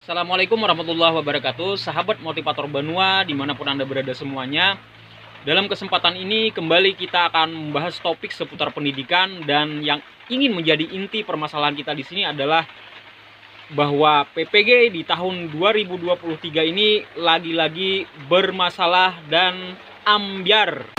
Assalamualaikum warahmatullahi wabarakatuh, sahabat motivator Banua dimanapun Anda berada semuanya. Dalam kesempatan ini kembali kita akan membahas topik seputar pendidikan, dan yang ingin menjadi inti permasalahan kita di sini adalah bahwa PPG di tahun 2023 ini lagi-lagi bermasalah dan ambyar.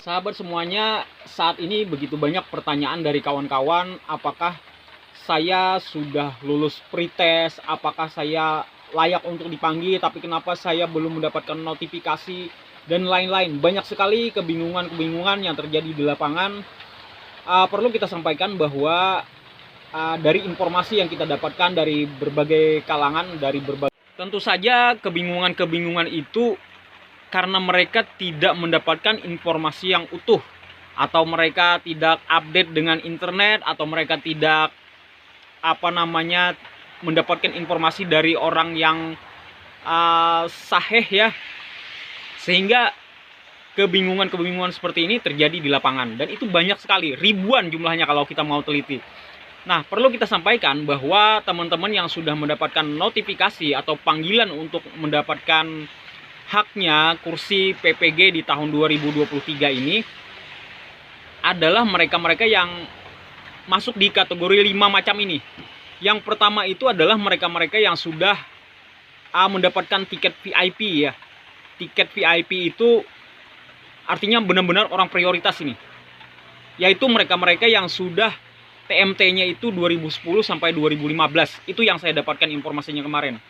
Sahabat semuanya, saat ini begitu banyak pertanyaan dari kawan-kawan, apakah saya sudah lulus pretest, apakah saya layak untuk dipanggil, tapi kenapa saya belum mendapatkan notifikasi, dan lain-lain. Banyak sekali kebingungan-kebingungan yang terjadi di lapangan. Perlu kita sampaikan bahwa dari informasi yang kita dapatkan dari berbagai kalangan, tentu saja kebingungan-kebingungan itu karena mereka tidak mendapatkan informasi yang utuh, atau mereka tidak update dengan internet, atau mereka tidak mendapatkan informasi dari orang yang sahih ya, sehingga kebingungan-kebingungan seperti ini terjadi di lapangan, dan itu banyak sekali, ribuan jumlahnya kalau kita mau teliti. Nah, perlu kita sampaikan bahwa teman-teman yang sudah mendapatkan notifikasi atau panggilan untuk mendapatkan haknya kursi PPG di tahun 2023 ini adalah mereka-mereka yang masuk di kategori 5 macam ini. Yang pertama itu adalah mereka-mereka yang sudah mendapatkan tiket VIP ya. Tiket VIP itu artinya benar-benar orang prioritas ini. Yaitu mereka-mereka yang sudah TMT-nya itu 2010 sampai 2015. Itu yang saya dapatkan informasinya kemarin.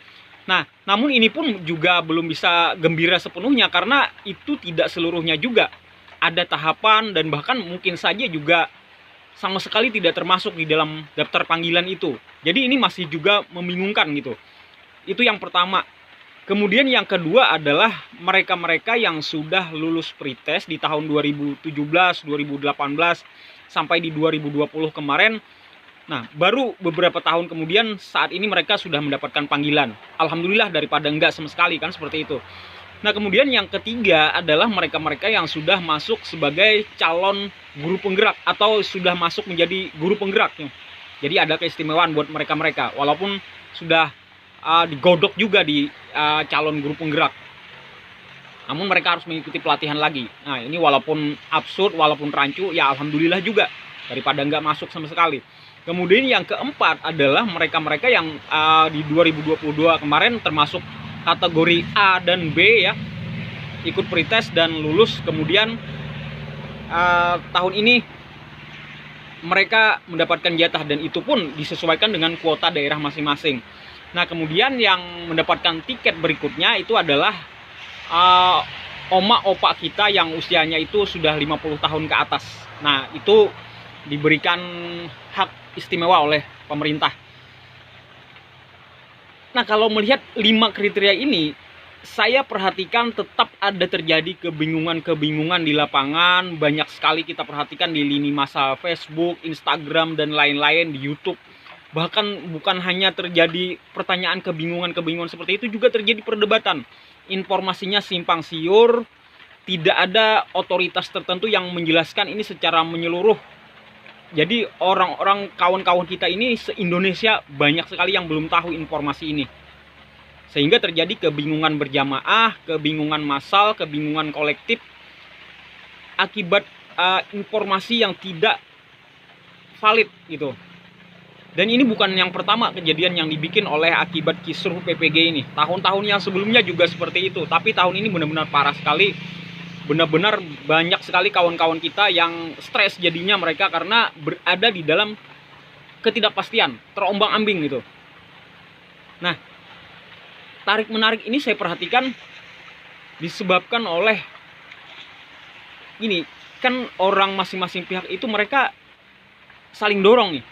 Nah, namun ini pun juga belum bisa gembira sepenuhnya, karena itu tidak seluruhnya juga. Ada tahapan, dan bahkan mungkin saja juga sama sekali tidak termasuk di dalam daftar panggilan itu. Jadi ini masih juga membingungkan gitu. Itu yang pertama. Kemudian yang kedua adalah mereka-mereka yang sudah lulus pretest di tahun 2017, 2018, sampai di 2020 kemarin. Nah, baru beberapa tahun kemudian saat ini mereka sudah mendapatkan panggilan. Alhamdulillah daripada enggak sama sekali kan, seperti itu. Nah, kemudian yang ketiga adalah mereka-mereka yang sudah masuk sebagai calon guru penggerak atau sudah masuk menjadi guru penggerak. Jadi ada keistimewaan buat mereka-mereka walaupun sudah digodok juga di calon guru penggerak. Namun mereka harus mengikuti pelatihan lagi. Nah, ini walaupun absurd, walaupun rancu, ya alhamdulillah juga daripada enggak masuk sama sekali. Kemudian yang keempat adalah mereka-mereka yang di 2022 kemarin termasuk kategori A dan B ya, ikut pretest dan lulus. Kemudian tahun ini mereka mendapatkan jatah, dan itu pun disesuaikan dengan kuota daerah masing-masing. Nah, kemudian yang mendapatkan tiket berikutnya itu adalah oma opa kita yang usianya itu sudah 50 tahun ke atas. Nah, itu diberikan hak istimewa oleh pemerintah. Nah, kalau melihat 5 kriteria ini, saya perhatikan tetap ada terjadi kebingungan-kebingungan di lapangan. Banyak sekali kita perhatikan di lini masa Facebook, Instagram, dan lain-lain, di YouTube. Bahkan bukan hanya terjadi pertanyaan kebingungan-kebingungan seperti itu, juga terjadi perdebatan. Informasinya simpang siur, tidak ada otoritas tertentu yang menjelaskan ini secara menyeluruh. Jadi orang-orang kawan-kawan kita ini se-Indonesia banyak sekali yang belum tahu informasi ini. Sehingga terjadi kebingungan berjamaah, kebingungan massal, kebingungan kolektif akibat informasi yang tidak valid gitu. Dan ini bukan yang pertama kejadian yang dibikin oleh akibat kisruh PPG ini. Tahun-tahun yang sebelumnya juga seperti itu, tapi tahun ini benar-benar parah sekali. Benar-benar banyak sekali kawan-kawan kita yang stres jadinya mereka karena berada di dalam ketidakpastian, terombang-ambing gitu. Nah, tarik-menarik ini saya perhatikan disebabkan oleh ini, kan orang masing-masing pihak itu mereka saling dorong nih,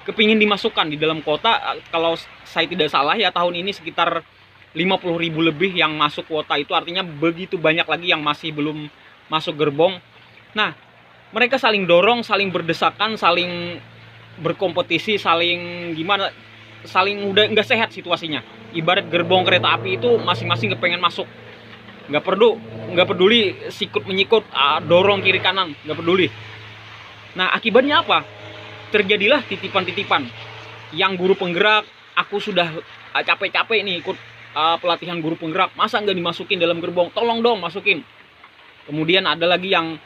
kepingin dimasukkan di dalam kota. Kalau saya tidak salah ya, tahun ini sekitar 50.000 lebih yang masuk kuota, itu artinya begitu banyak lagi yang masih belum masuk gerbong. Nah, mereka saling dorong, saling berdesakan, saling berkompetisi, saling gimana, saling udah nggak sehat situasinya. Ibarat gerbong kereta api itu masing-masing kepengen masuk, nggak peduli sikut menyikut, dorong kiri kanan, nggak peduli. Nah, akibatnya apa? Terjadilah titipan-titipan. Yang guru penggerak, aku sudah capek-capek nih ikut pelatihan guru penggerak, masa nggak dimasukin dalam gerbong, tolong dong masukin. Kemudian ada lagi yang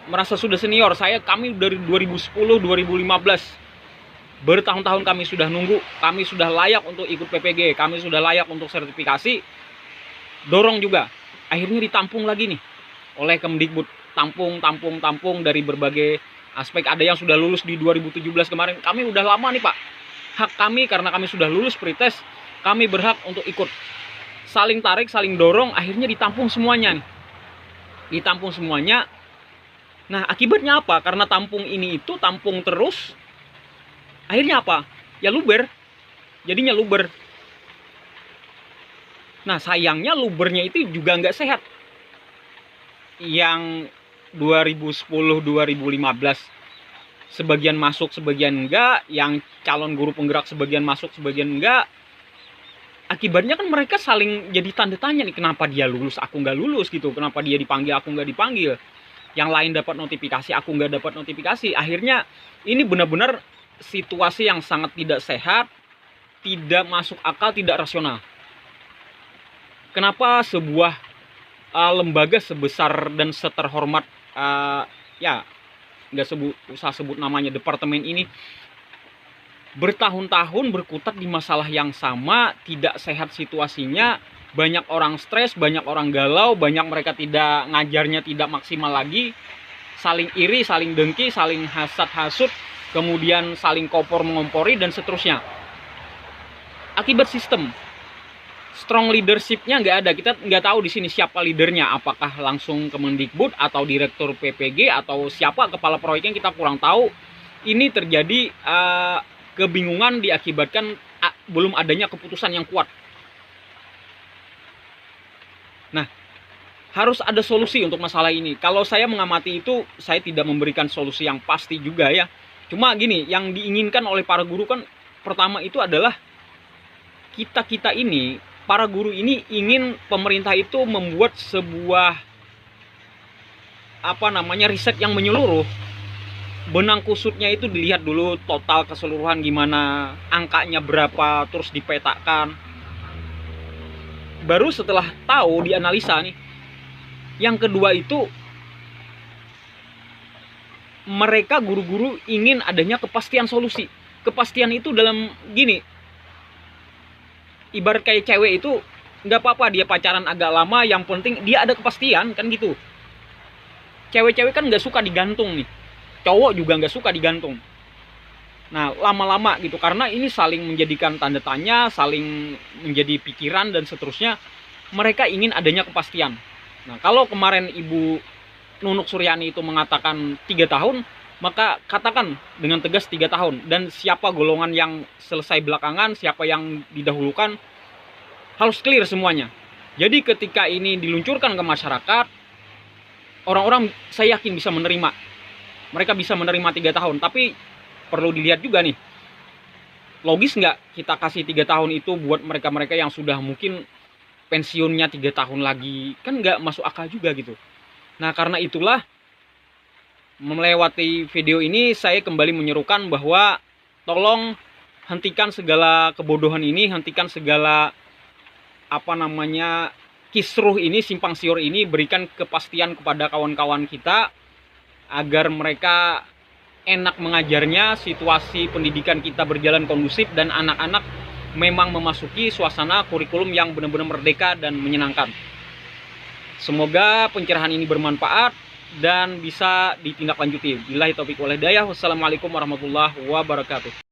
merasa sudah senior, kami dari 2010, 2015, bertahun-tahun kami sudah nunggu, kami sudah layak untuk ikut PPG, kami sudah layak untuk sertifikasi, dorong juga. Akhirnya ditampung lagi nih oleh Kemdikbud, tampung dari berbagai aspek. Ada yang sudah lulus di 2017 kemarin, kami udah lama nih Pak, hak kami karena kami sudah lulus pretest, kami berhak untuk ikut. Saling tarik, saling dorong, akhirnya ditampung semuanya nih. Ditampung semuanya. Nah, akibatnya apa? Karena tampung ini itu tampung terus, akhirnya apa? Ya luber. Jadinya luber. Nah, sayangnya lubernya itu juga nggak sehat. Yang 2010, 2015 sebagian masuk, sebagian enggak. Yang calon guru penggerak sebagian masuk, sebagian enggak. Akibatnya kan mereka saling jadi tanda tanya nih, kenapa dia lulus, aku nggak lulus gitu. Kenapa dia dipanggil, aku nggak dipanggil. Yang lain dapat notifikasi, aku nggak dapat notifikasi. Akhirnya ini benar-benar situasi yang sangat tidak sehat, tidak masuk akal, tidak rasional. Kenapa sebuah lembaga sebesar dan seterhormat, ya nggak usah sebut namanya, departemen ini bertahun-tahun berkutat di masalah yang sama, tidak sehat situasinya, banyak orang stres, banyak orang galau, banyak mereka tidak ngajarnya tidak maksimal lagi, saling iri, saling dengki, saling hasad-hasud, kemudian saling kompor mengompori dan seterusnya. Akibat sistem, strong leadership-nya nggak ada. Kita nggak tahu di sini siapa leadernya, apakah langsung Kemendikbud atau direktur PPG atau siapa kepala proyeknya, kita kurang tahu. Ini terjadi kebingungan diakibatkan belum adanya keputusan yang kuat. Nah, harus ada solusi untuk masalah ini. Kalau saya mengamati itu, saya tidak memberikan solusi yang pasti juga ya. Cuma gini, yang diinginkan oleh para guru kan pertama itu adalah kita ini, para guru ini ingin pemerintah itu membuat sebuah riset yang menyeluruh. Benang kusutnya itu dilihat dulu total keseluruhan gimana, angkanya berapa, terus dipetakan. Baru setelah tahu, dianalisa nih. Yang kedua itu, mereka guru-guru ingin adanya kepastian solusi. Kepastian itu dalam gini, ibarat kayak cewek itu nggak apa-apa dia pacaran agak lama, yang penting dia ada kepastian, kan gitu. Cewek-cewek kan nggak suka digantung nih, cowok juga nggak suka digantung. Nah, lama-lama gitu, karena ini saling menjadikan tanda tanya, saling menjadi pikiran dan seterusnya. Mereka ingin adanya kepastian. Nah, kalau kemarin Ibu Nunuk Suryani itu mengatakan 3 tahun, maka katakan dengan tegas 3 tahun. Dan siapa golongan yang selesai belakangan, siapa yang didahulukan, harus clear semuanya. Jadi ketika ini diluncurkan ke masyarakat, orang-orang saya yakin bisa menerima. Mereka bisa menerima 3 tahun, tapi perlu dilihat juga nih, logis nggak kita kasih 3 tahun itu buat mereka-mereka yang sudah mungkin pensiunnya 3 tahun lagi, kan nggak masuk akal juga gitu. Nah, karena itulah, melewati video ini saya kembali menyerukan bahwa tolong hentikan segala kebodohan ini, hentikan segala kisruh ini, simpang siur ini, berikan kepastian kepada kawan-kawan kita agar mereka enak mengajarnya, situasi pendidikan kita berjalan kondusif, dan anak-anak memang memasuki suasana kurikulum yang benar-benar merdeka dan menyenangkan. Semoga pencerahan ini bermanfaat dan bisa ditindaklanjuti. Billahi taufiq wal hidayah. Wassalamualaikum warahmatullahi wabarakatuh.